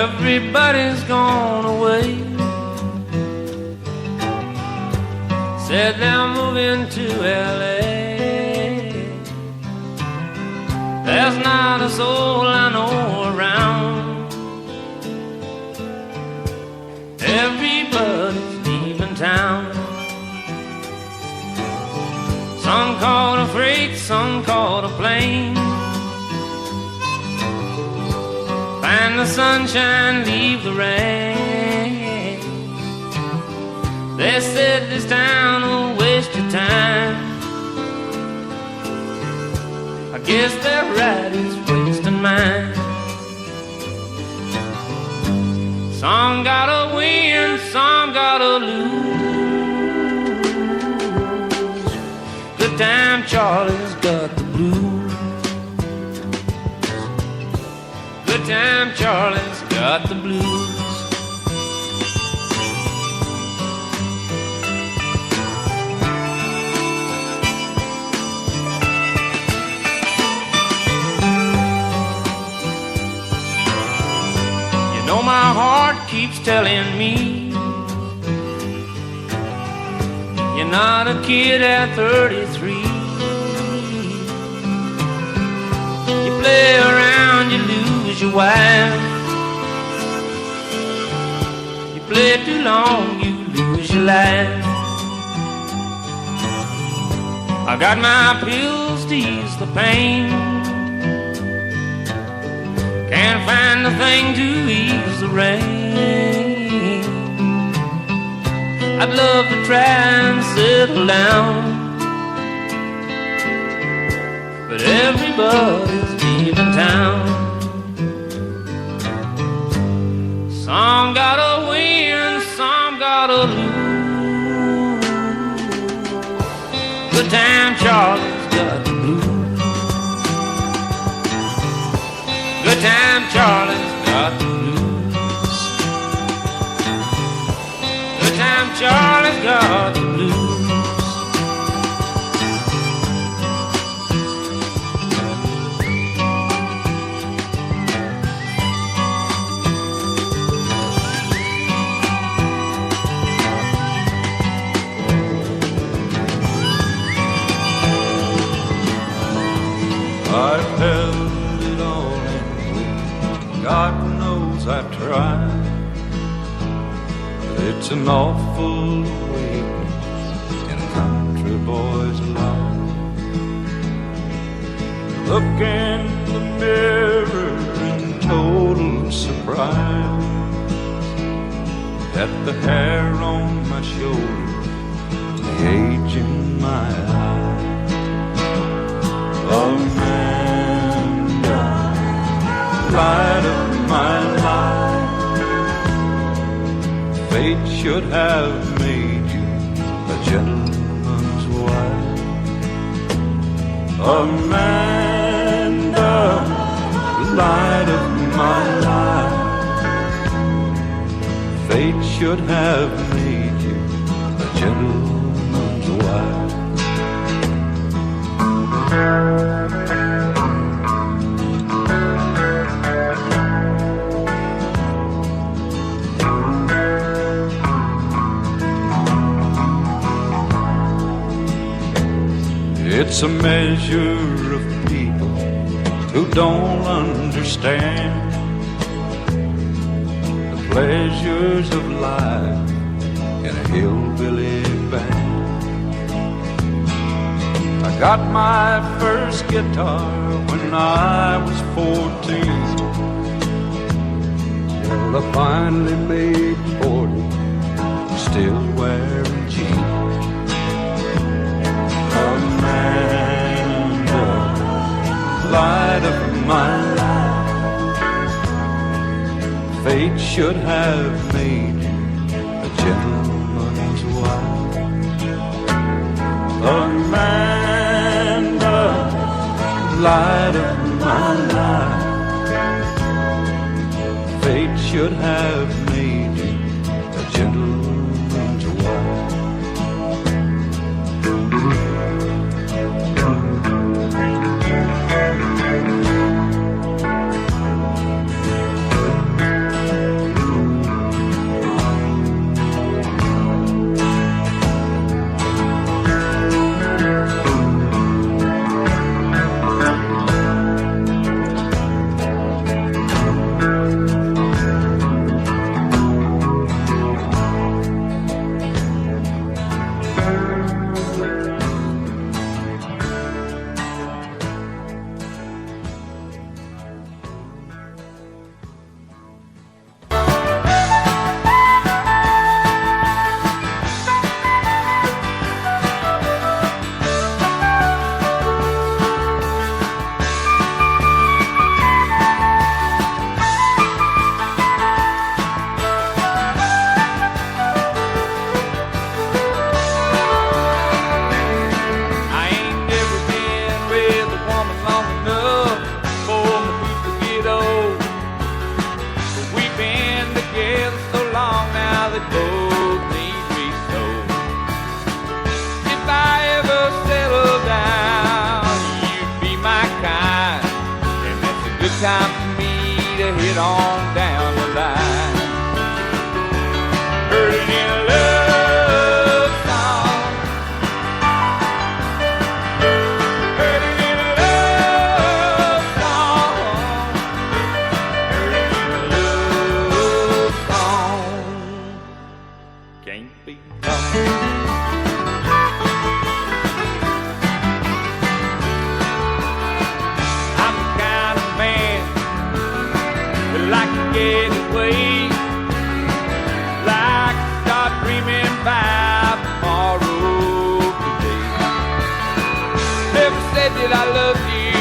Everybody's gone away. Said they're moving to LA. There's not a soul I know around. Everybody's leaving town. Some caught a freight, some caught a plane. Find the sunshine, leave the rain. They said this town will waste your time. I guess they're right, it's wasting mine. Some gotta win, some gotta lose. Good time Charlie's got the blues. Good time Charlie's got the blues. My heart keeps telling me you're not a kid at 33. You play around, you lose your wife. You play too long, you lose your life. I got my pills to ease the pain. Can't find a thing to ease the rain. I'd love to try and settle down, but everybody's leaving town. Some gotta win, some gotta lose. Good time Charlie's got the blues. Good time Charlie's got the blues. Good time Charlie's got the blues. I've held it all in. God knows I've tried. It's an awful awakening in a country boy's life. Look in the mirror in total surprise at the hair on my shoulder, the age in my eye. Amanda, light of my life, fate should have made you a gentleman's wife. Amanda, light of my life, fate should have made you a gentleman's wife. It's a measure of people who don't understand the pleasures of life in a hillbilly band. I got my first guitar when I was 14. Well, I finally made 40, still wearing jeans. Amanda, light of my life, fate should have made you a gentleman's wife. Amanda, light of my life, fate should have made you a gentleman's wife. time for me to head on down the line. Heard it in a love song. Heard it in a love song. Heard it in a love song. Can't be wrong. Get away, like start dreaming about tomorrow today. Never said that I loved you,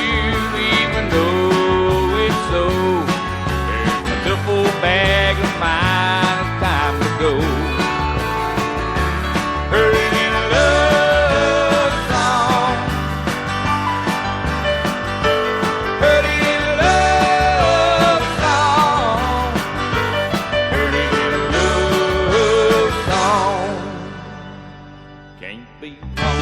even though it's so. There's a duffel bag of mine, it's time to go. Heard it in a love song. Heard it in a love song. Can't be wrong.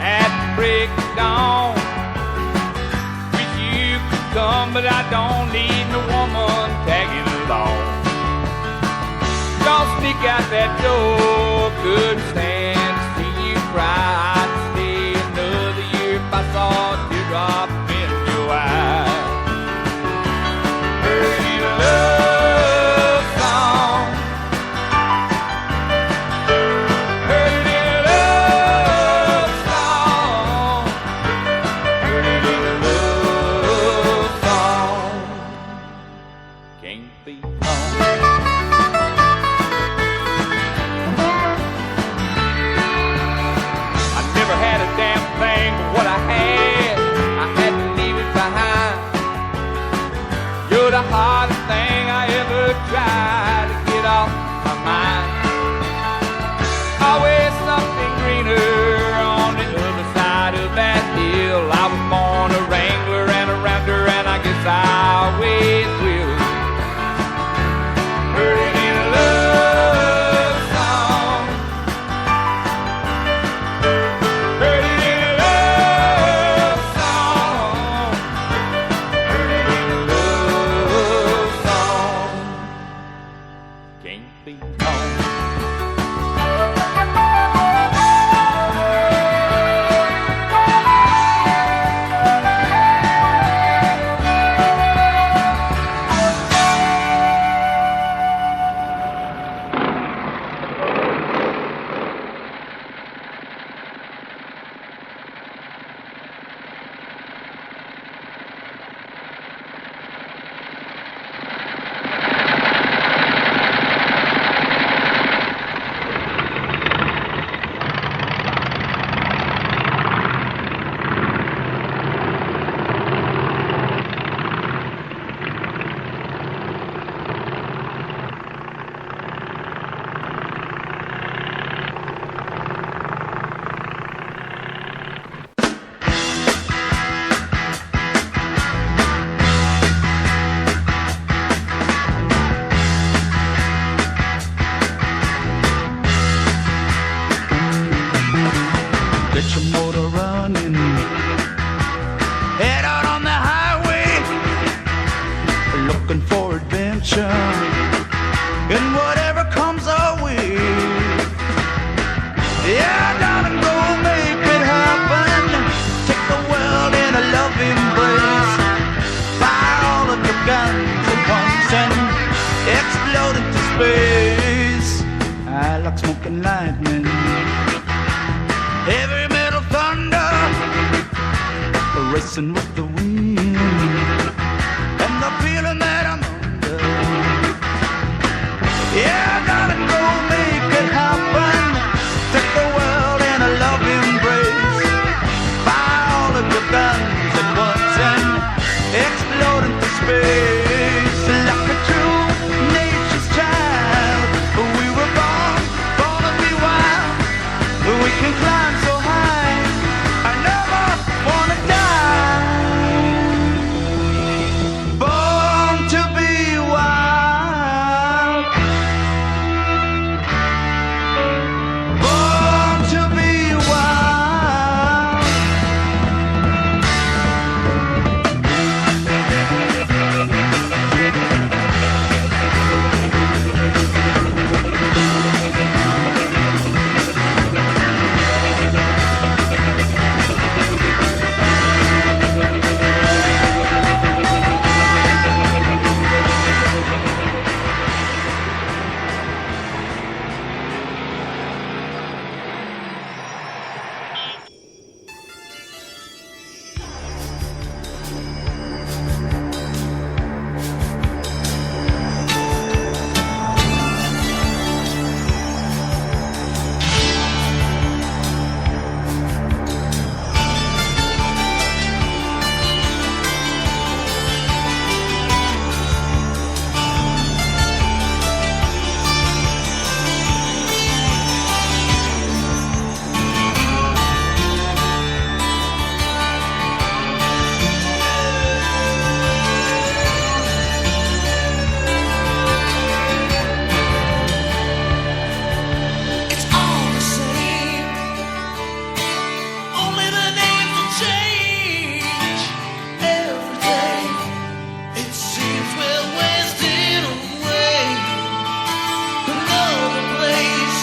At break of dawn, wish you could come, but I don't need no woman tagging along. Don't sneak out that door, couldn't stand to see you cry. I'd stay another year if I saw a teardrop in your eye. Heard it in a love song. Heard it in a love song. Heard it in a love song. Can't be wrong. I never had a damn thing but what I had. I looking for adventure and whatever comes our way. Yeah, darling, go make it happen. Take the world in a love embrace. Fire all of your guns at once and explode into space. I like smoking lightning, heavy metal thunder, racing with the wind, and the feeling that I'm under. Yeah, darling, go make it happen. Take the world in a love embrace. Fire all of your guns at once and explode into space. Like a true nature's child, we were born to be wild. We can climb so high, I never wanna die. Born to be wild. Born to be wild. It's all the same. Only the names will change every day. It seems we're wasting away. Another place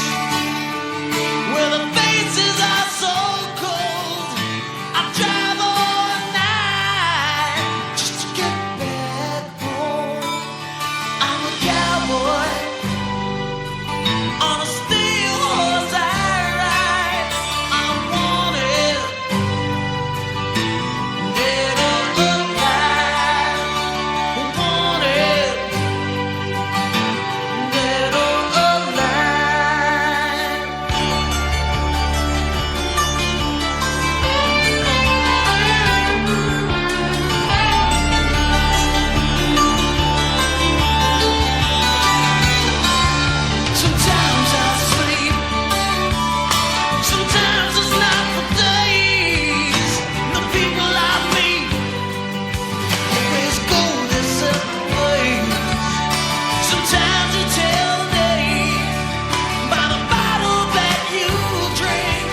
where the faces are so cold. I drive all night just to get back home. I'm a cowboy on a steel horse I ride. I'm wanted, dead or alive. Wanted, dead or alive. Sometimes I sleep, sometimes it's not for days. The people I meet always go their separate ways. Sometimes you tell me by the bottle that you drink.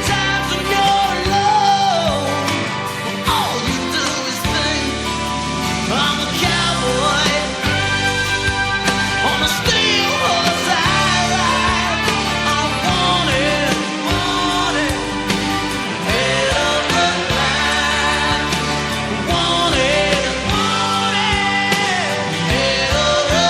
Times when you're alone, all you do is think. I'm a cowboy on a steel horse I ride. I'm wanted, head of the line. Wanted, head of the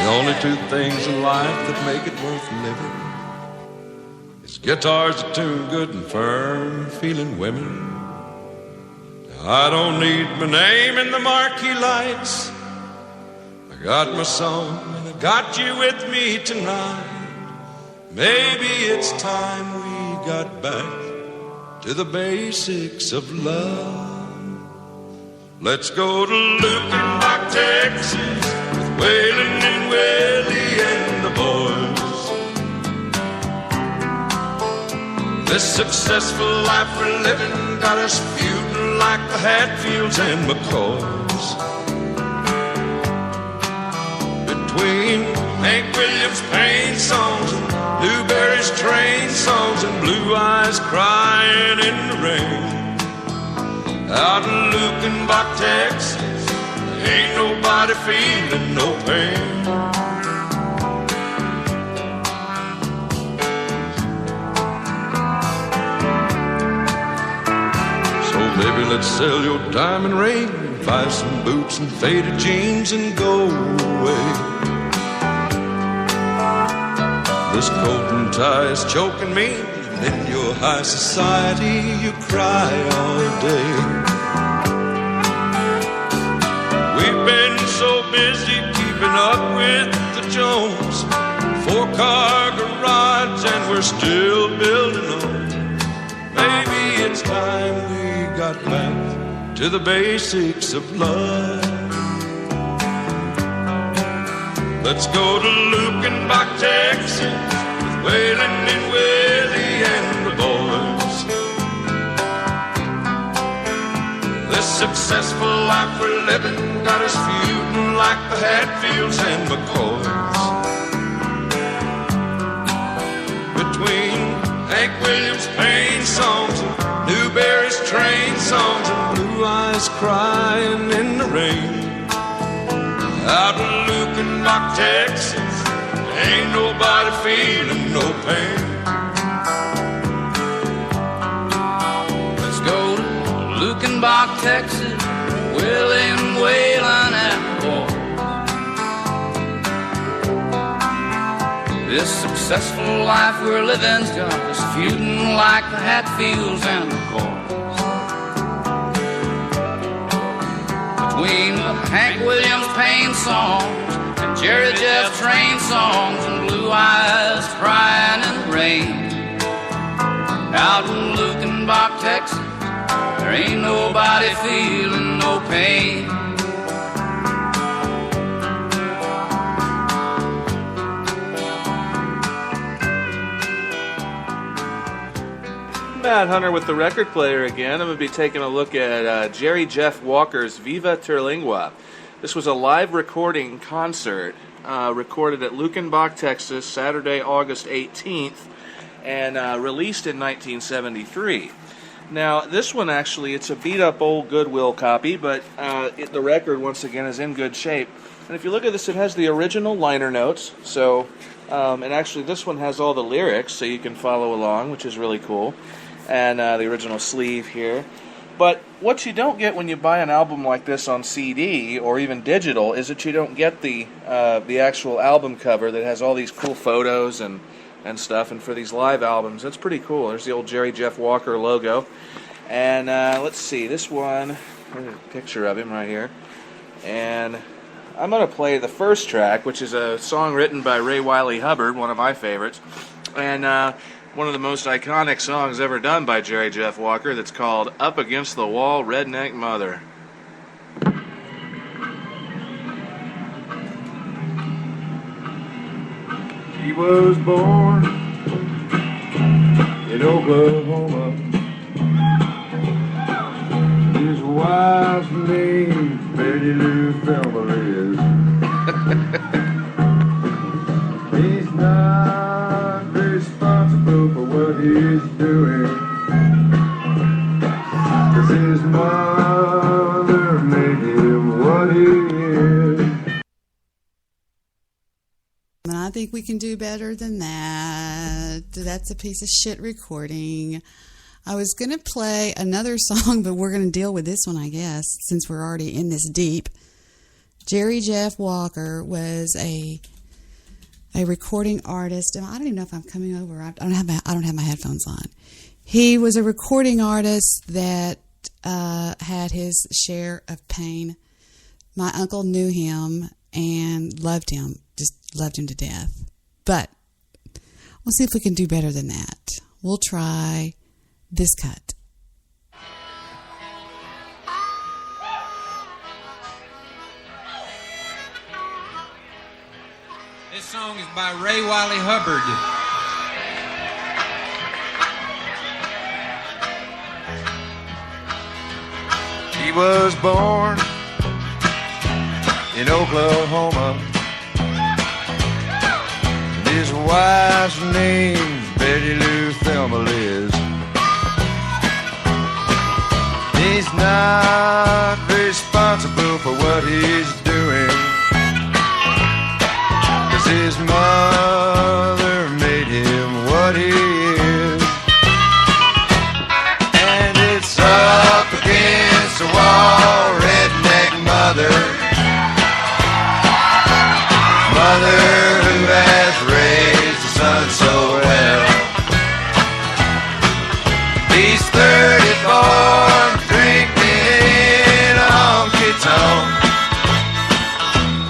The only two things in life that make it worth living is guitars that tune good and firm, feeling women. I don't need my name in the marquee lights. I got my song and I got you with me tonight. Maybe it's time we got back to the basics of love. Let's go to Lukenbach, Texas, with Waylon and Willie and the boys. This successful life we're living got us feuding like the Hatfields and McCoys. Between Hank Williams' pain songs and Newberry's train songs and Blue Eyes crying in the rain. Out in Lukenbach, Texas, ain't nobody feeling no pain. So baby, let's sell your diamond ring, buy some boots and faded jeans and go away. This coat and tie is choking me, and in your high society you cry all day. We've been so busy keeping up with the Jones, 4-car garage and we're still building on. Maybe it's time we got back to the basics of love. Let's go to Lukenbach, Texas, with Waylon and Willie and the boys. This successful life we're living got us feuding like the Hatfields and McCoys. Between Hank Williams' pain songs and Newberry's train songs and Blue Eyes crying in the rain. Out in Lukenbach, Texas, ain't nobody feeling no pain. Let's go to Lukenbach, Texas, Willie and Waylon and the boys. This successful life we're living's got us feuding like the Hatfields and the McCoys. Between the Hank Williams pain songs and Jerry Jeff train songs and Blue Eyes crying in the rain. Out in Lukenbach, Texas, there ain't nobody feeling no pain. Matt Hunter with the record player again. I'm going to be taking a look at Jerry Jeff Walker's Viva Terlingua. This was a live recording concert recorded at Lukenbach, Texas, Saturday, August 18th, and released in 1973. Now, this one actually, it's a beat-up old Goodwill copy, but the record, once again, is in good shape. And if you look at this, it has the original liner notes, so, and actually this one has all the lyrics, so you can follow along, which is really cool. And the original sleeve here. But what you don't get when you buy an album like this on CD or even digital is that you don't get the actual album cover that has all these cool photos and stuff. And for these live albums, that's pretty cool. There's the old Jerry Jeff Walker logo. And let's see, this one, there's a picture of him right here. And I'm going to play the first track, which is a song written by Ray Wiley Hubbard, one of my favorites. And one of the most iconic songs ever done by Jerry Jeff Walker that's called Up Against the Wall, Redneck Mother. She was born in Oklahoma. His wife's name, Betty Lou Thelma is. He's not responsible for what he's doing, 'cause his mother made him what he is. And I think we can do better than that. That's a piece of shit recording. I was going to play another song, but we're going to deal with this one, I guess, since we're already in this deep. Jerry Jeff Walker was a recording artist. I don't even know if I'm coming over. I don't have my headphones on. He was a recording artist that had his share of pain. My uncle knew him and loved him, just loved him to death. But we'll see if we can do better than that. We'll try this cut. This song is by Ray Wiley Hubbard. He was born in Oklahoma. His wife's name's Betty Lou Thelma Liz. He's not responsible for what he's doing, 'cause his mother made him what he is. And it's up against the wall, redneck mother, mother who has raised a son so well. He's 34, drinking in a honky-tonk,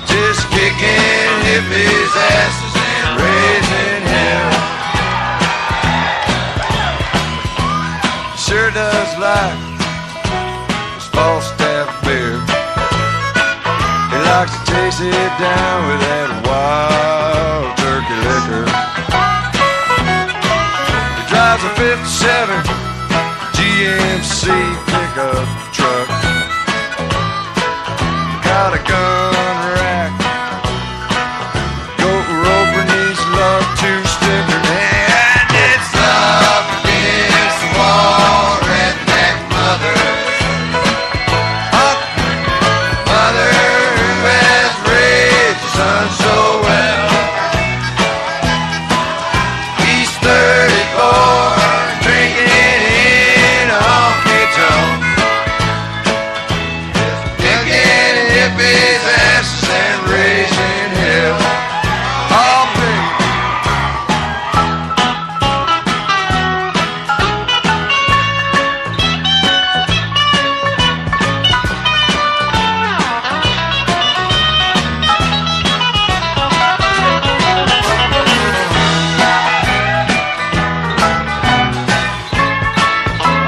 just kicking hippies' asses and raising hell. Sure does like his Falstaff beer. He likes to chase it down with that wild turkey liquor. He drives a 57 GMC pickup truck. Got a gun rack, goat roper needs love to sticker. And it's up against the wall, redneck mother, mother who has raised his son so well. He's 34, drinking in a honky-tonk, kicking hippies' asses and raising hell. All three.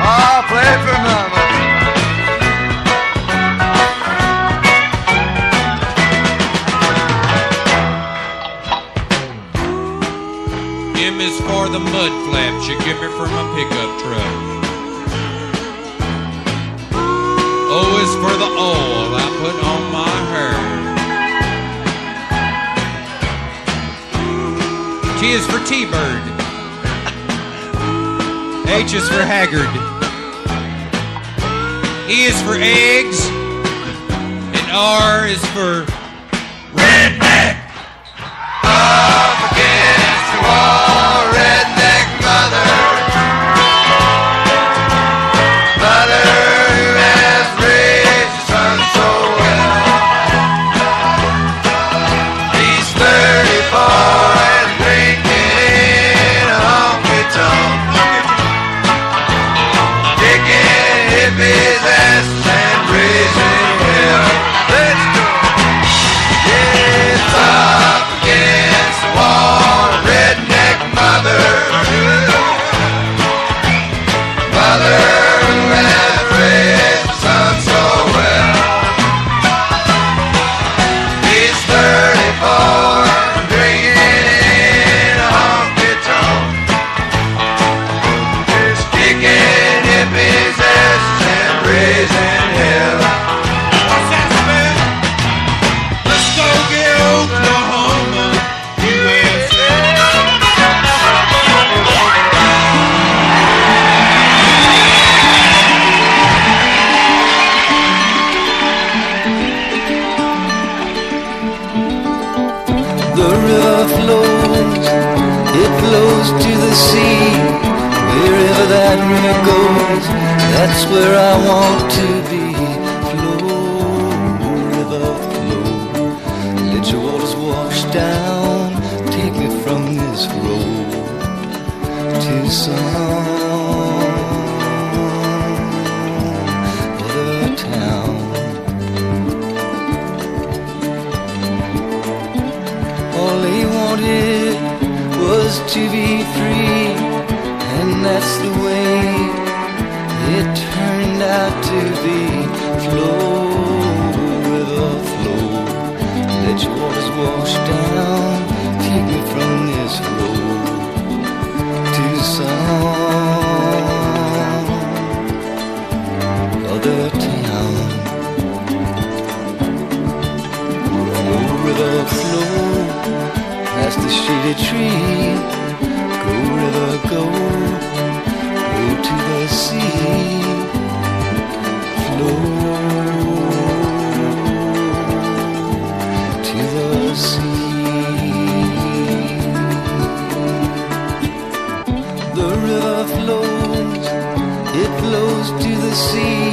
I'll play for mama. M is for the mud flaps you give me for my pickup truck. O is for the oil I put on my hair. T is for T-Bird. H is for Haggard. E is for eggs. And R is for Redneck. Up against the wall, redneck mother, mother who has raised his son so well. He's 34 and drinking in a honky-tonk, kicking hippies' asses and raising hell. Let's go. It's up against the wall, redneck mother, mother who has raised his son so well. He's 34, drinking in a honky-tonk, just kicking hippies' asses and raising hell. What's that spell? Let's go get Oklahoma, USA. The river flows, it flows to the sea. Wherever that river goes, that's where I want to be. Flow, river, flow, let your waters wash down. Take me from this road to some. just the way it turned out to be. Flow, river, flow, let your waters wash down. Take me from this road to some other town. Flow, river, flow, past the shady tree. Go, river, go, go to the sea. Flow to the sea. The river flows, it flows to the sea.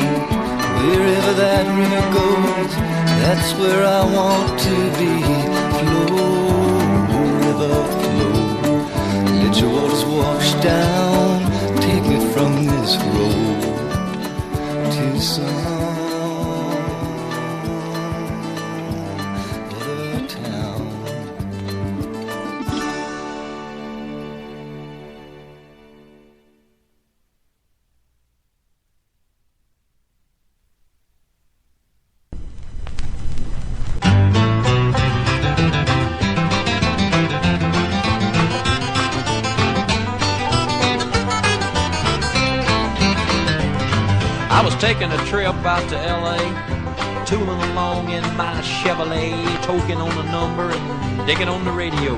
Wherever that river goes, that's where I want to be. Flow, river, flow, let your waters wash down. Take me from this road to some other town. I was taking a trip out to L.A., tooling along in my Chevrolet, toking on the number and digging on the radio.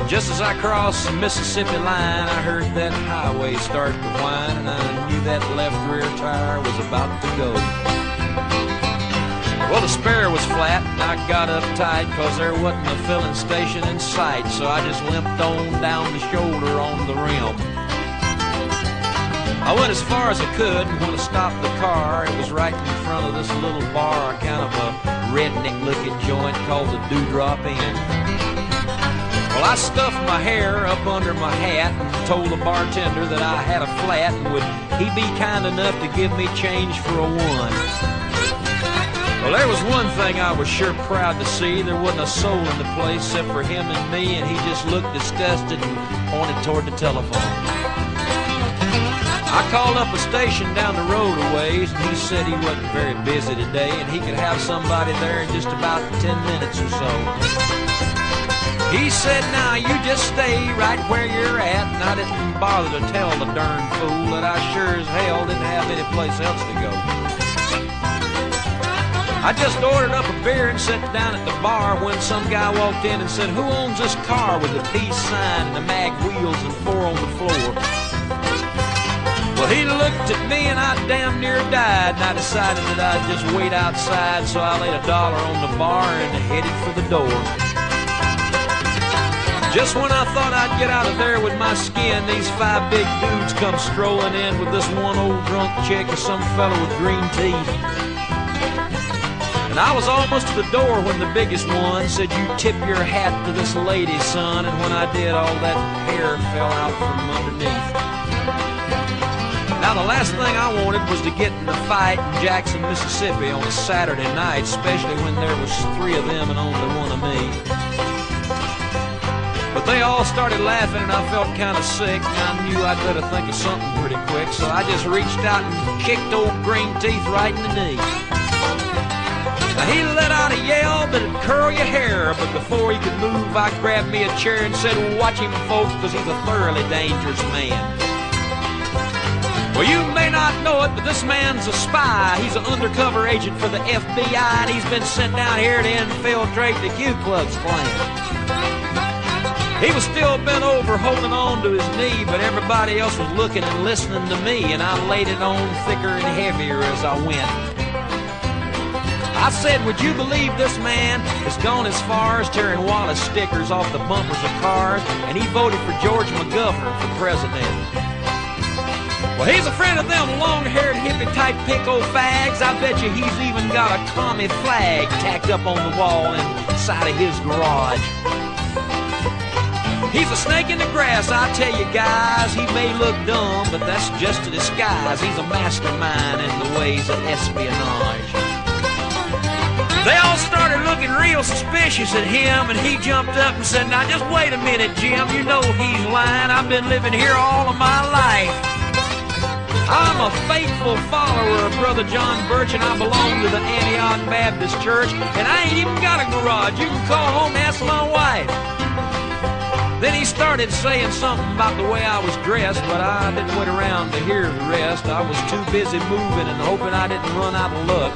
Just as I crossed the Mississippi line, I heard that highway start to whine, and I knew that left rear tire was about to go. Well, the spare was flat, and I got uptight, 'cause there wasn't a filling station in sight, so I just limped on down the shoulder on the rim. I went as far as I could, and when I stopped the car, it was right in front of this little bar, kind of a redneck-looking joint called the Dewdrop Inn. Well, I stuffed my hair up under my hat and told the bartender that I had a flat, and would he be kind enough to give me change for a one. Well, there was one thing I was sure proud to see. There wasn't a soul in the place except for him and me, and he just looked disgusted and pointed toward the telephone. I called up a station down the road a ways, and he said he wasn't very busy today, and he could have somebody there in just about 10 minutes or so. He said, now you just stay right where you're at, and I didn't bother to tell the darn fool that I sure as hell didn't have any place else to go. I just ordered up a beer and sat down at the bar when some guy walked in and said, who owns this car with the peace sign and the mag wheels and 4 on the floor? Well, he looked at me and I damn near died, and I decided that I'd just wait outside, so I laid $1 on the bar and headed for the door. Just when I thought I'd get out of there with my skin, these 5 big dudes come strolling in with this one old drunk chick and some fellow with green teeth. And I was almost to the door when the biggest one said, you tip your hat to this lady, son, and when I did, all that hair fell out from underneath. Now, the last thing I wanted was to get in a fight in Jackson, Mississippi on a Saturday night, especially when there was 3 of them and only 1 of me. But they all started laughing and I felt kind of sick, and I knew I'd better think of something pretty quick, so I just reached out and kicked old Green Teeth right in the knee. Now, he let out a yell that'd curl your hair, but before he could move, I grabbed me a chair and said, watch him, folks, because he's a thoroughly dangerous man. Well, you may not know it, but this man's a spy. He's an undercover agent for the FBI, and he's been sent down here to infiltrate the Ku Klux Klan. He was still bent over, holding on to his knee, but everybody else was looking and listening to me, and I laid it on thicker and heavier as I went. I said, would you believe this man has gone as far as tearing Wallace stickers off the bumpers of cars, and he voted for George McGovern for president. Well, he's a friend of them long-haired hippie-type pinko fags. I bet you he's even got a commie flag tacked up on the wall inside of his garage. He's a snake in the grass, I tell you guys. He may look dumb, but that's just a disguise. He's a mastermind in the ways of espionage. They all started looking real suspicious at him, and he jumped up and said, "Now just wait a minute, Jim, you know he's lying. I've been living here all of my life. I'm a faithful follower of Brother John Birch, and I belong to the Antioch Baptist Church, and I ain't even got a garage. You can call home and ask my wife." Then he started saying something about the way I was dressed, but I didn't wait around to hear the rest. I was too busy moving and hoping I didn't run out of luck.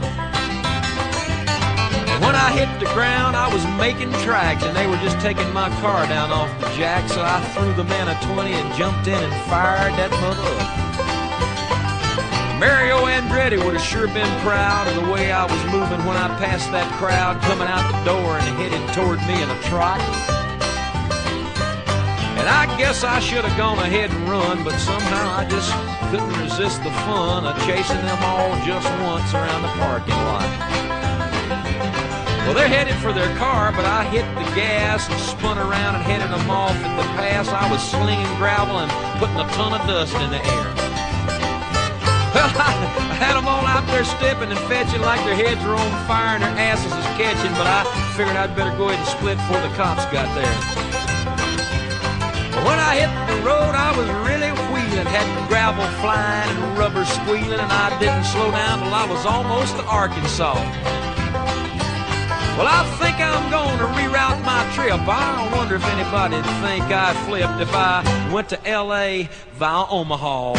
And when I hit the ground, I was making tracks, and they were just taking my car down off the jack, so I threw the man a 20 and jumped in and fired that mother up. Mario Andretti would have sure been proud of the way I was moving when I passed that crowd coming out the door and headed toward me in a trot. And I guess I should have gone ahead and run, but somehow I just couldn't resist the fun of chasing them all just once around the parking lot. Well, they're headed for their car, but I hit the gas and spun around and headed them off at the pass. I was slinging gravel and putting a ton of dust in the air. Well, I had them all out there stepping and fetching like their heads were on fire and their asses was catching, but I figured I'd better go ahead and split before the cops got there. But when I hit the road, I was really wheeling, had gravel flying and rubber squealing, and I didn't slow down till I was almost to Arkansas. Well, I think I'm going to reroute my trip. I wonder if anybody'd think I flipped if I went to L.A. via Omaha.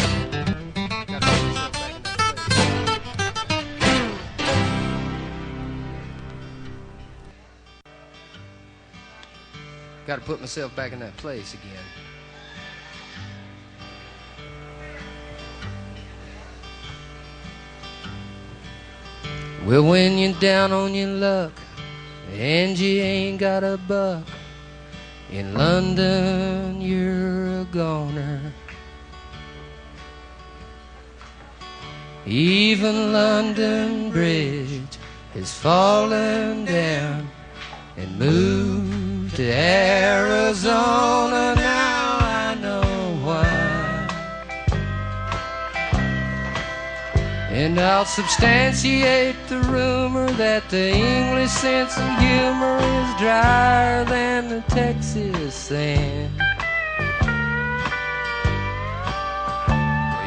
Got to put myself back in that place again. Well, when you're down on your luck and you ain't got a buck, in London you're a goner. Even London Bridge has fallen down and moved to Arizona. Now I know why. And I'll substantiate the rumor that the English sense of humor is drier than the Texas sand.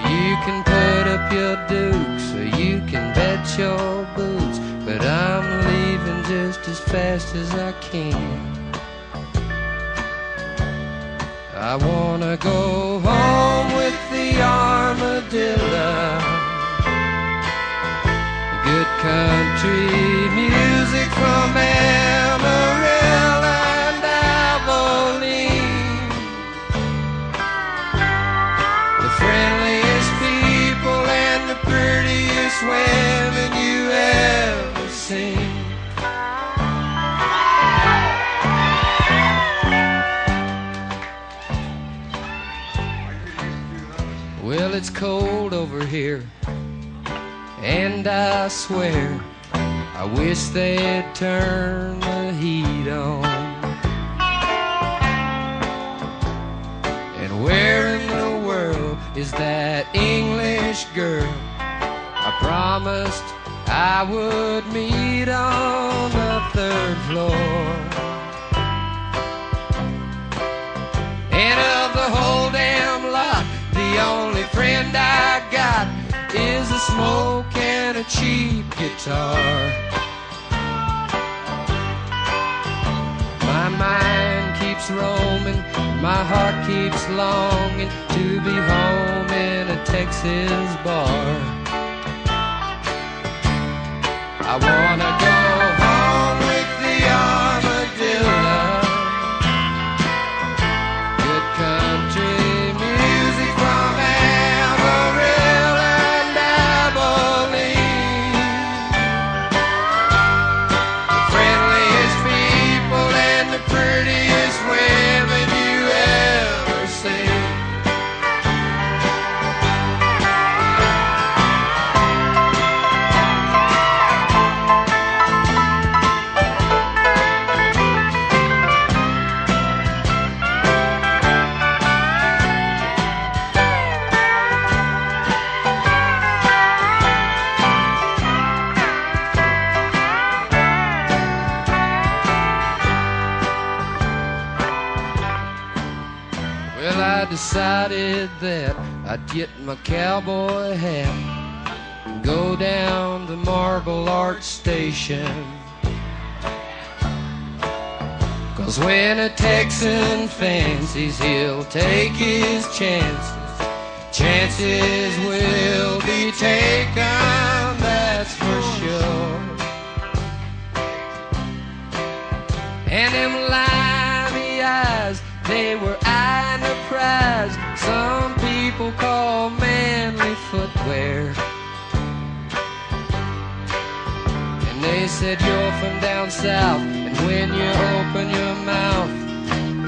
You can put up your dukes or you can bet your boots, but I'm leaving just as fast as I can. I wanna go home with the armadillo. Good country music from Amarillo and Abilene. The friendliest people and the prettiest women you ever seen. Well, it's cold over here, and I swear I wish they'd turn the heat on. And where in the world is that English girl I promised I would meet on the third floor? And of the whole damn lot, the only friend I got is a smoke and a cheap guitar. My mind keeps roaming, my heart keeps longing to be home in a Texas bar. I wanna go home with the armadillo. Good country music from Amarillo and Abilene. The friendliest people and the prettiest women you ever seen. decided that I'd get my cowboy hat and go down to Marble Arch Station. 'Cause when a Texan fancies, he'll take his chances. Chances will be taken, that's for sure. And them limey eyes, they were eyeing the prize some people call manly footwear. And they said you're from down south, and when you open your mouth,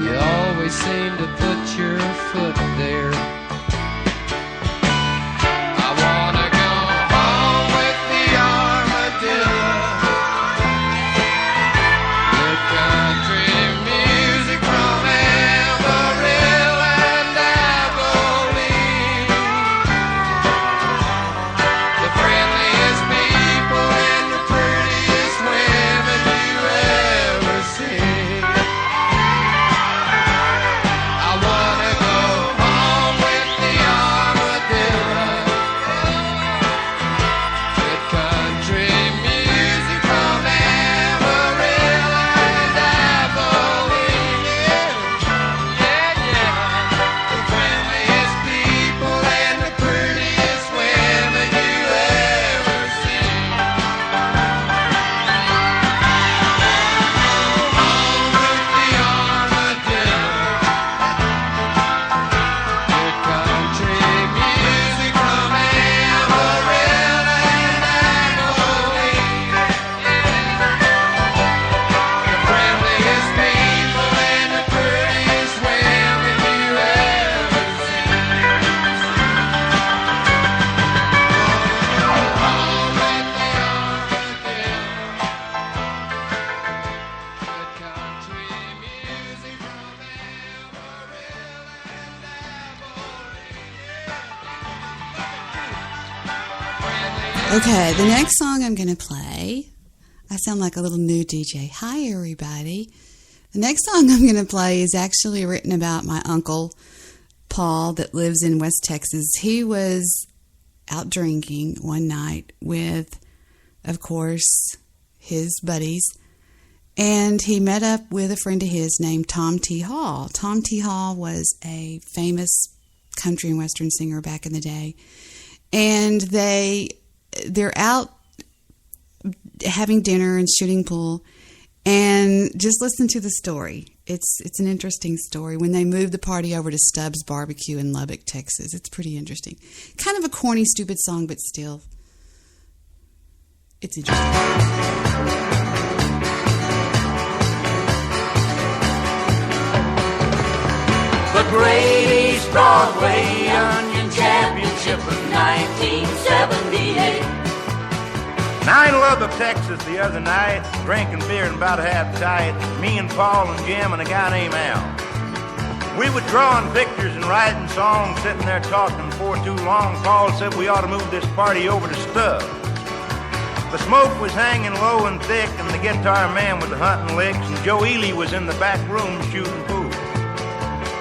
you always seem to put your foot there. I wanna go home with the armadillo. Good country music from Amarillo and Abilene. The friendliest people and the prettiest women you ever seen. I wanna go home with the armadillo. Good country music from Amarillo and Abilene. Yeah, yeah. The friendliest people and the prettiest women you ever seen. Home with the armadillo. Good country music from Amarillo and Abilene. The friendliest people and the prettiest women you ever seen. Home with the armadillo. Good country music from Amarillo and Abilene. Okay, the next song I'm going to play, I sound like a little new DJ. Hi, everybody. The next song I'm going to play is actually written about my uncle, Paul, that lives in West Texas. He was out drinking one night with, of course, his buddies, and he met up with a friend of his named Tom T. Hall. Tom T. Hall was a famous country and western singer back in the day, and they're out having dinner and shooting pool, and just listen to the story. It's an interesting story. When they moved the party over to Stubbs Barbecue in Lubbock, Texas, it's pretty interesting. Kind of a corny, stupid song, but still, it's interesting. The Great East Broadway Onion Championship of 1978. Now in Lubbock, Texas the other night, drinking beer and about half tight, me and Paul and Jim and a guy named Al. We were drawing pictures and writing songs, sitting there talking for too long. Paul said we ought to move this party over to Stubbs. The smoke was hanging low and thick, and the guitar man was hunting licks, and Joe Ely was in the back room shooting pool.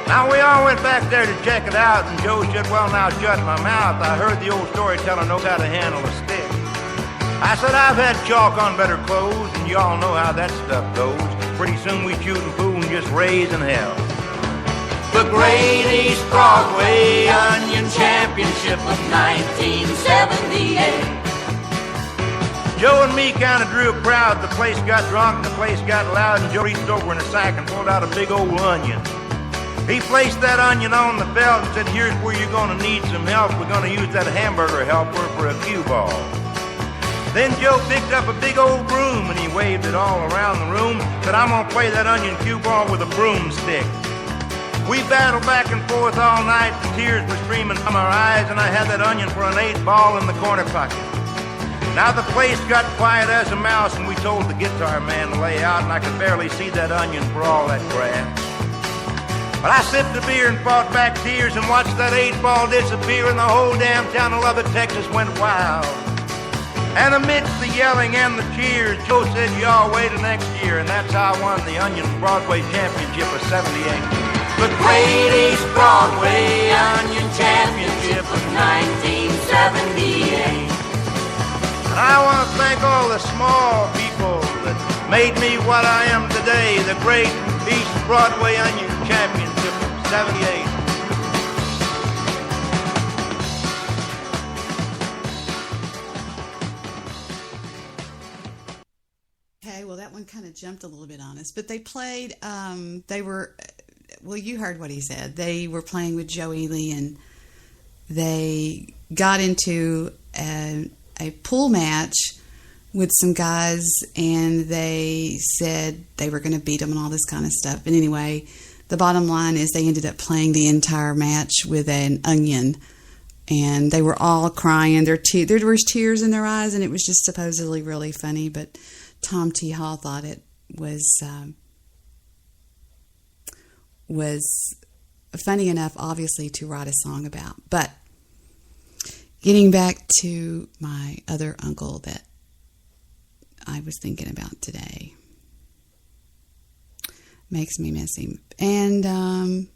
Now we all went back there to check it out, and Joe said, well, now shut my mouth. I heard the old storyteller knows how to handle a stick. I said, I've had chalk on better clothes, and y'all know how that stuff goes. Pretty soon we shooting pool and just raising hell. The Great East Broadway Onion Championship of 1978. Joe and me kind of drew a crowd. The place got drunk and the place got loud, and Joe reached over in a sack and pulled out a big old onion. He placed that onion on the belt and said, here's where you're going to need some help. We're going to use that hamburger helper for a cue ball. Then Joe picked up a big old broom and he waved it all around the room. Said, I'm going to play that onion cue ball with a broomstick. We battled back and forth all night. The tears were streaming from our eyes, and I had that onion for an 8 ball in the corner pocket. Now the place got quiet as a mouse, and we told the guitar man to lay out, and I could barely see that onion for all that grass. But I sipped the beer and fought back tears and watched that 8 ball disappear, and the whole damn town of Lubbock, Texas went wild. And amidst the yelling and the cheers, Joe said, y'all wait till next year, and that's how I won the Onion Broadway Championship of '78. the Great East Broadway Onion Championship of 1978. And I want to thank all the small people that made me what I am today, the Great East Broadway Onion Championship of 78. Well, that one kind of jumped a little bit on us, but they played, well, you heard what he said. They were playing with Joe Ely, and they got into a pool match with some guys, and they said they were going to beat them and all this kind of stuff. But anyway, the bottom line is they ended up playing the entire match with an onion, and they were all crying. There was tears in their eyes, and it was just supposedly really funny, but Tom T. Hall thought it was funny enough, obviously, to write a song about. But getting back to my other uncle that I was thinking about today, makes me miss him. And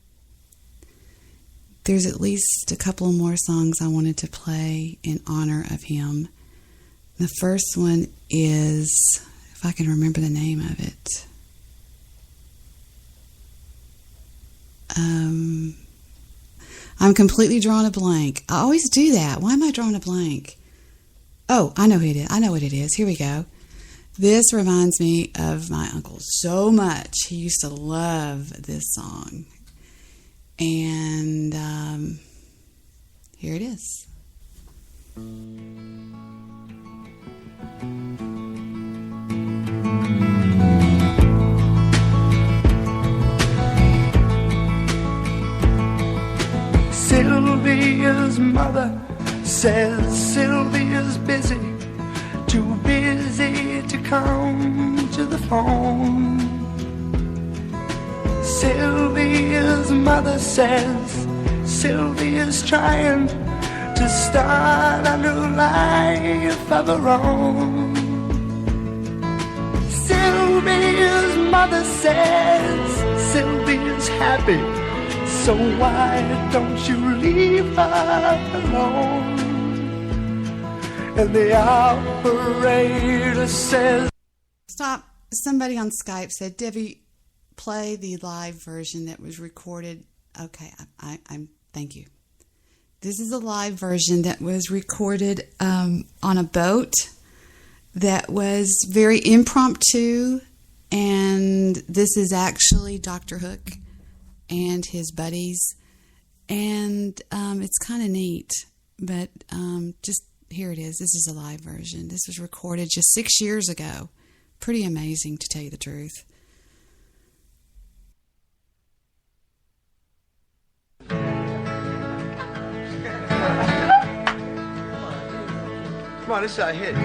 there's at least a couple more songs I wanted to play in honor of him. The first one is, if I can remember the name of it, I'm completely drawing a blank. I always do that. Why am I drawing a blank? Oh, I know who it is. I know what it is. Here we go. This reminds me of my uncle so much. He used to love this song. And here it is. Sylvia's mother says Sylvia's busy, too busy to come to the phone. Sylvia's mother says Sylvia's trying to start a new life of her own. Sylvia's mother says Sylvia's happy, so why don't you leave her alone? And the operator says... Stop. Somebody on Skype said, Debbie, play the live version that was recorded. Okay, I'm thank you. This is a live version that was recorded on a boat that was very impromptu, and this is actually Dr. Hook and his buddies, and it's kind of neat, but just here it is. This is a live version. This was recorded just 6 years ago. Pretty amazing, to tell you the truth. Come on, this is our hit.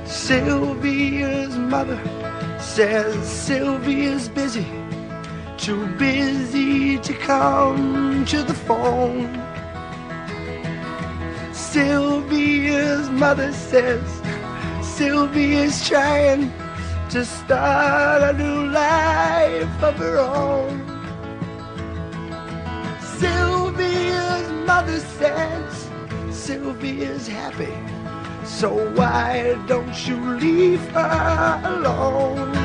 Sylvia's mother says Sylvia's busy, too busy to come to the phone. Sylvia's mother says Sylvia's trying to start a new life of her own. Sylvia's mother says Sylvia's happy, so why don't you leave her alone?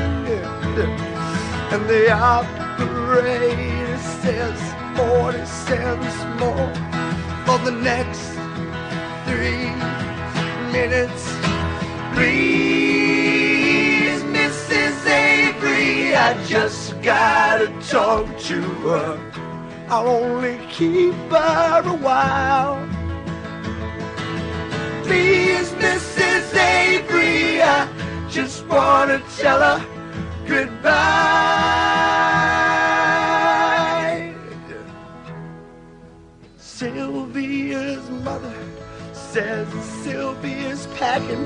And the operator says 40 cents more for the next 3 minutes. Please, Mrs. Avery, I just gotta talk to her. I'll only keep her a while. Please, Mrs. Avery, I just wanna tell her goodbye. Sylvia's mother says Sylvia's packing.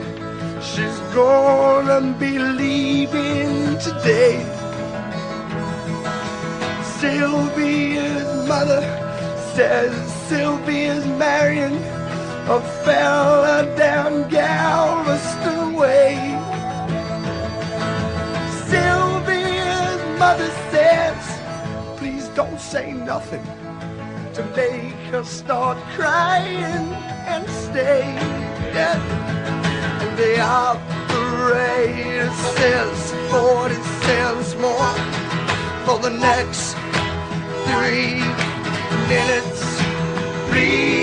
She's gonna be leaving today. Sylvia's mother says Sylvia's marrying a fella down Galveston way. don't say nothing to make her start crying and stay. Yeah. And the operator says 40 cents more for the next 3 minutes. Please,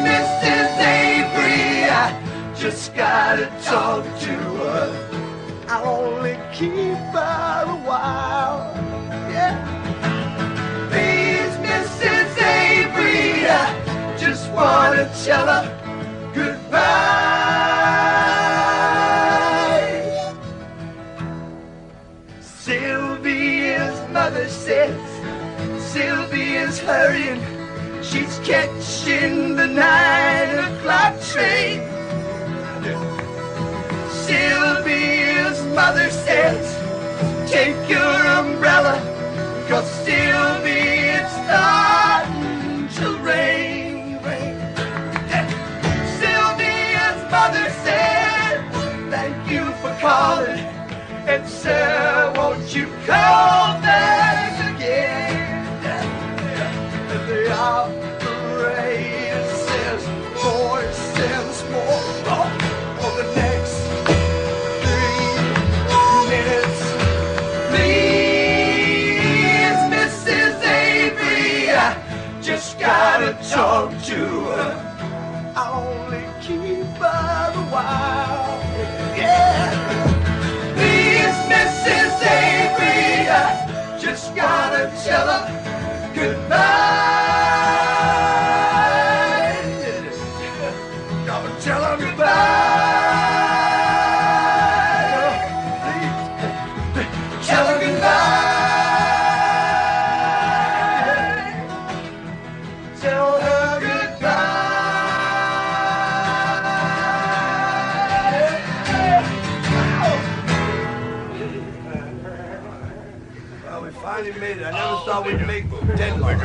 Mrs. Avery, I just gotta talk to her. I'll only keep her a while. Yeah. Please, Mrs. Avery, I just wanna tell her goodbye. Sylvia's mother says Sylvia's hurrying. She's catching the 9 o'clock train. Sylvia's mother says, take your umbrella, 'cause Sylvia, it's starting to rain. Sylvia's mother said, thank you for calling, and sir, won't you call back again? And the operator says 4 cents more for the next 3 minutes. Please, Mrs. Avery, I just gotta talk to her. I'll only keep her a while. Yeah. Please, Mrs. Avery, I just gotta tell her goodbye. Gotta tell her goodbye. Please, tell her goodbye. Tell her goodbye. Well, we finally made it. I never thought we'd make deadline.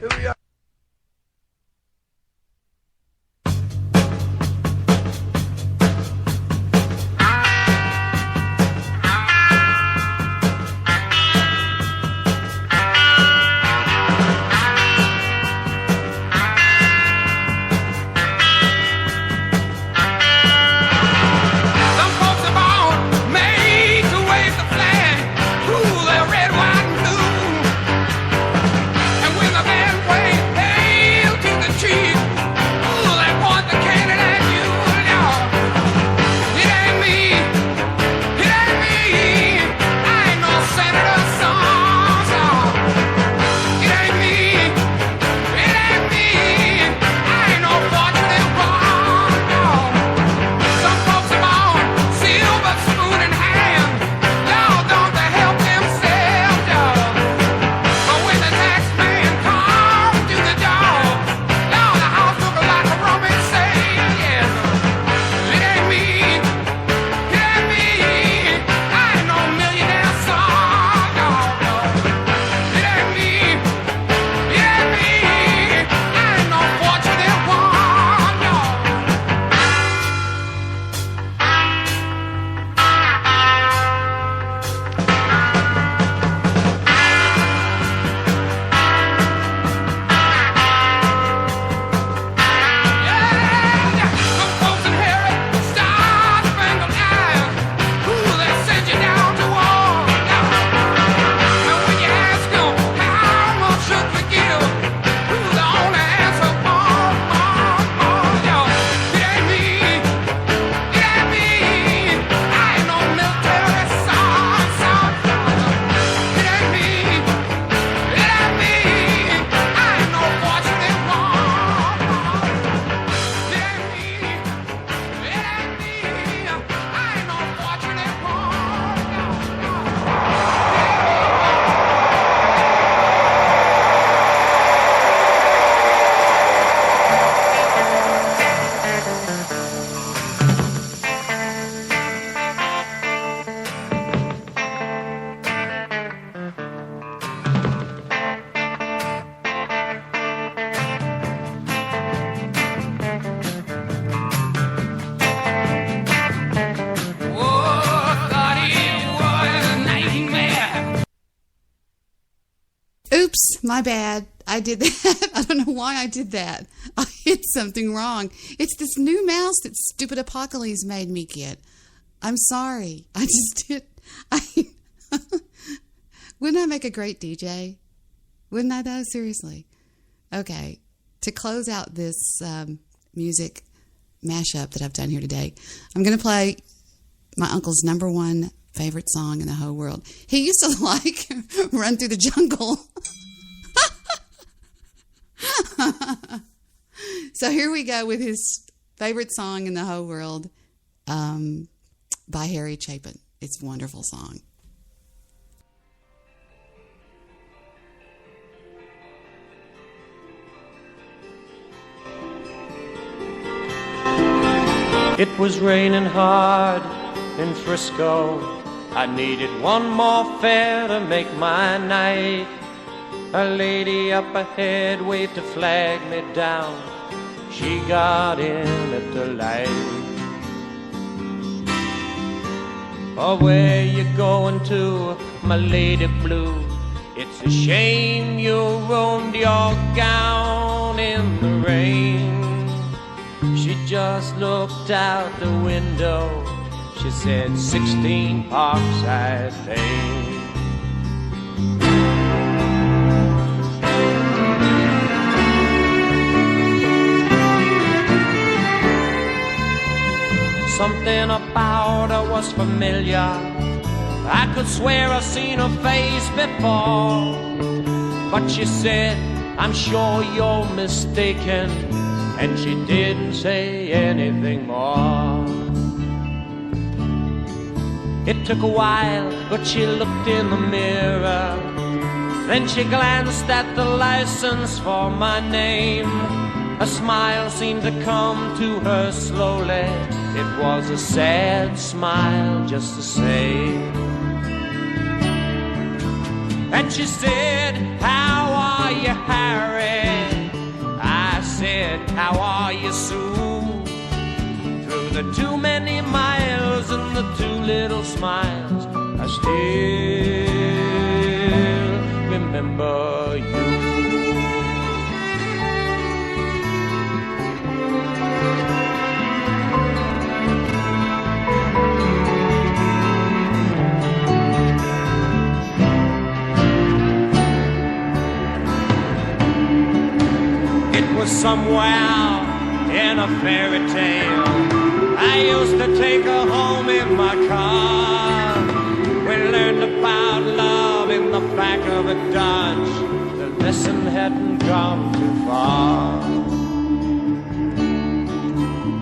Here we are. Some folks are born made to wave the flag, rule their red, white, and blue. And when the band plays Oops, my bad. I did that. I don't know why I did that. I hit something wrong. It's this new mouse that stupid Apocalypse made me get. I'm sorry. I just did. Wouldn't I make a great DJ? Wouldn't I, though? Seriously. Okay. To close out this music mashup that I've done here today, I'm going to play my uncle's number one favorite song in the whole world. He used to like Run Through the Jungle. So here we go with his favorite song in the whole world by Harry Chapin. It's a wonderful song. It was raining hard in Frisco. I needed one more fare to make my night. A lady up ahead waved to flag me down. She got in at the light. Oh, where you going to, my lady blue? It's a shame you ruined your gown in the rain. She just looked out the window. She said, 16 Parkside Lane. Something about her was familiar. I could swear I've seen her face before. But she said, I'm sure you're mistaken. And she didn't say anything more. It took a while, but she looked in the mirror. Then she glanced at the license for my name. A smile seemed to come to her slowly. It was a sad smile just the same. And she said, how are you, Harry? I said, how are you, Sue? Through the too many miles and the too little smiles, I still remember you. Somewhere in a fairy tale, I used to take her home in my car. We learned about love in the back of a Dodge. The lesson hadn't gone too far.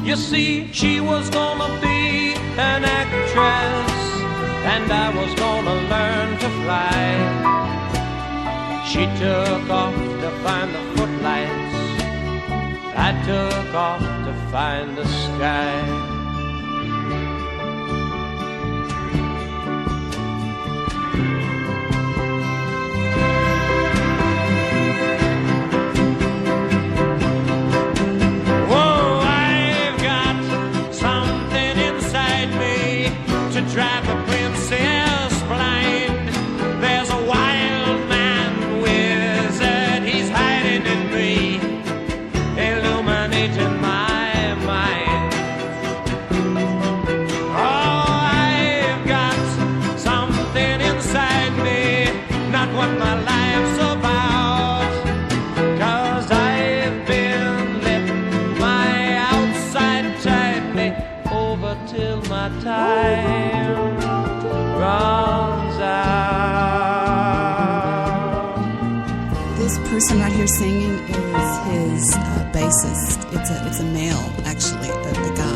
You see, she was gonna be an actress, and I was gonna learn to fly. She took off to find the footlights. I took off to find the sky. Whoa, I've got something inside me to drive the princess blind. There's a wild man wizard, he's hiding in me, illuminating my mind. Oh, I've got something inside me, not what my life's about. 'Cause I've been letting my outside tide me over till my time runs out. This person right here singing is his bassist. It's a male, actually, a guy.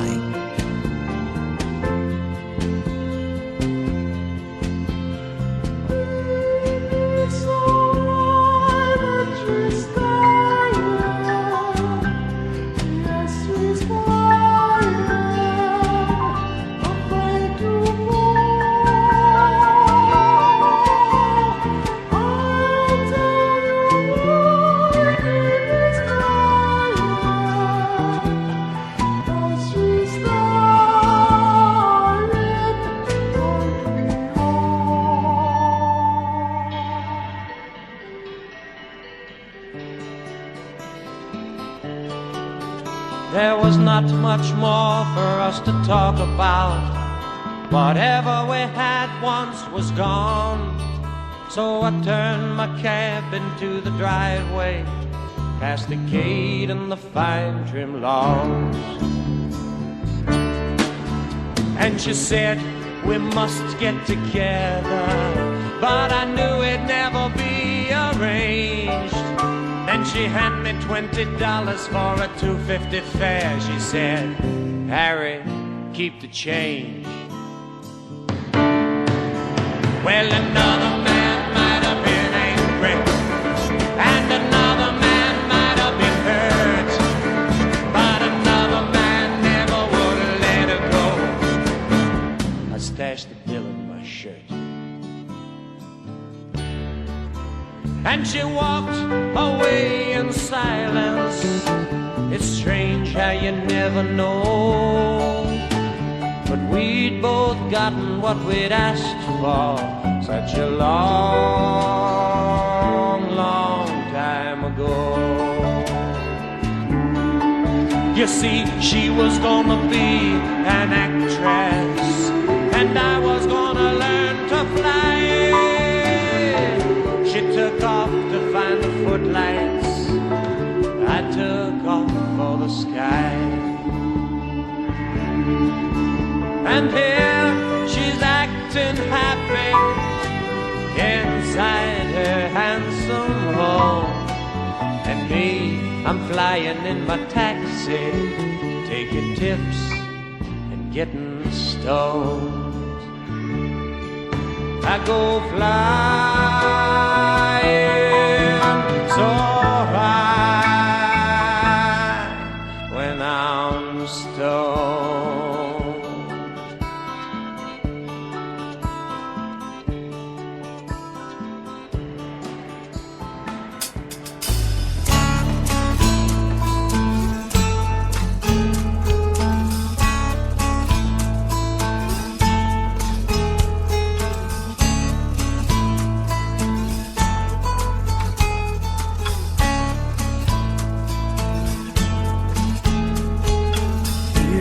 She's much more for us to talk about. Whatever we had once was gone. So I turned my cab into the driveway, past the gate and the fine trim lawns. And she said, we must get together, but I knew it'd never be arranged. Then she handed me $20 for a $2.50 fare. She said, Harry, keep the change. Well, another man might have been angry, and another man might have been hurt, but another man never would have let her go. I stashed the bill in my shirt, and she walked away in silence. It's strange how you never know, but we'd both gotten what we'd asked for such a long, long time ago. You see, she was gonna be an actress, and I was gonna learn to fly. She took off to find the footlights, I took off for the sky. And here she's acting happy inside her handsome home, and me, I'm flying in my taxi, taking tips and getting stoned. I go flying so high when I'm stoned.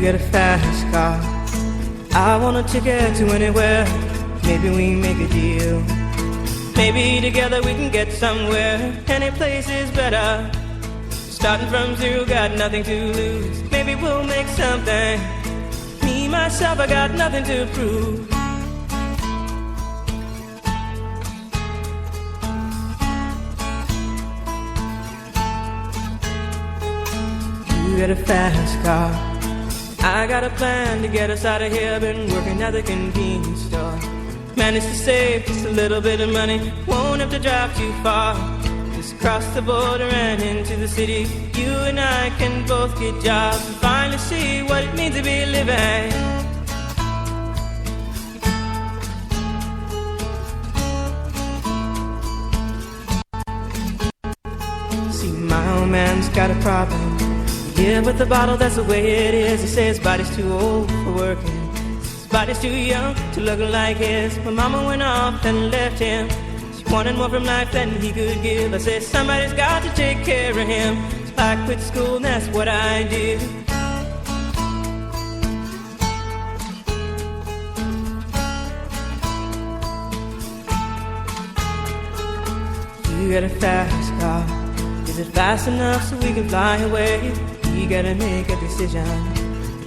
Get a fast car, I want a ticket to anywhere. Maybe we make a deal, maybe together we can get somewhere. Any place is better, starting from zero, got nothing to lose. Maybe we'll make something. Me, myself, I got nothing to prove. You get a fast car, I got a plan to get us out of here. Been working at the convenience store, managed to save just a little bit of money. Won't have to drive too far, just cross the border and into the city. You and I can both get jobs and finally see what it means to be living. See, my old man's got a problem. Yeah, with the bottle, that's the way it is. He says his body's too old for working, his body's too young to look like his. My mama went off and left him, she wanted more from life than he could give. I said, somebody's got to take care of him, so I quit school and that's what I did. You got a fast car, is it fast enough so we can fly away? We gotta make a decision,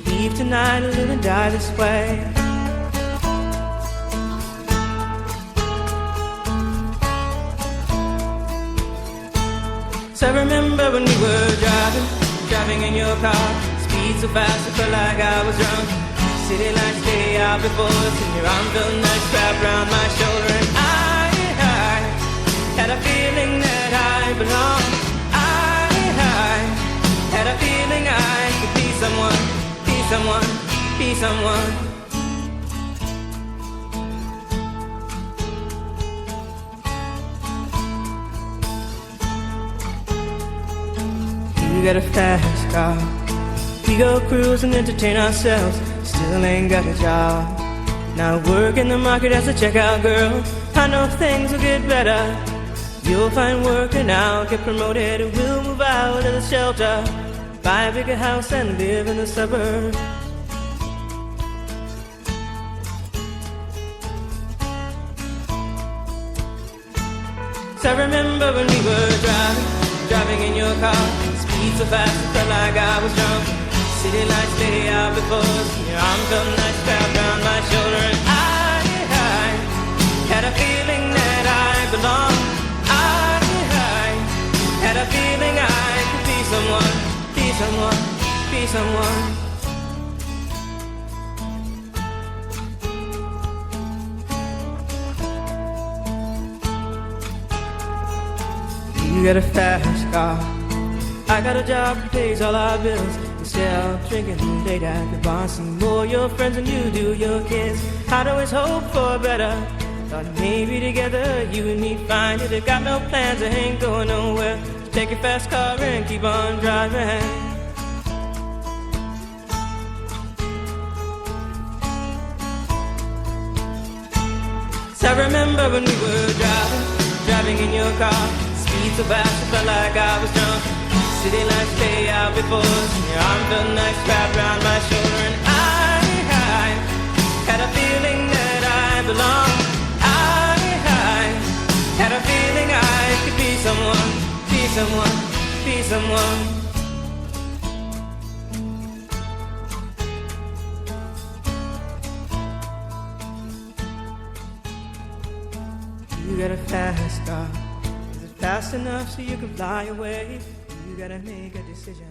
leave tonight or live and die this way. So I remember when we were driving in your car, speed so fast I felt like I was drunk. City lights stay out before us, and your arm felt nice wrapped around my shoulder. And I had a feeling that I belonged. Had a feeling I could be someone, be someone, be someone. You got a fast car, we go cruise and entertain ourselves. Still ain't got a job, now work in the market as a checkout girl. I know things will get better, you'll find work and I'll get promoted. We'll move out of the shelter, buy a bigger house and live in the suburbs. So I remember when we were driving in your car, speed so fast it felt like I was drunk. City lights lay out before us, your arm felt nice wrapped around my shoulder, and I had a feeling that I belonged. I had a feeling I could be someone, be someone, be someone. You got a fast car, I got a job that pays all our bills. Instead of drinking late at the bar, see more your friends than you do your kids. I'd always hope for better, thought maybe together you and me find it. I got no plans, I ain't going nowhere. So take your fast car and keep on driving. So I remember when we were driving in your car, speed so fast it felt like I was drunk. City lights lay out before us, and your arm felt nice wrapped around my shoulder, and I had a feeling that I belonged. I had a feeling I could be someone, be someone, be someone. You got a fast car. Is it fast enough so you can fly away? You gotta make a decision.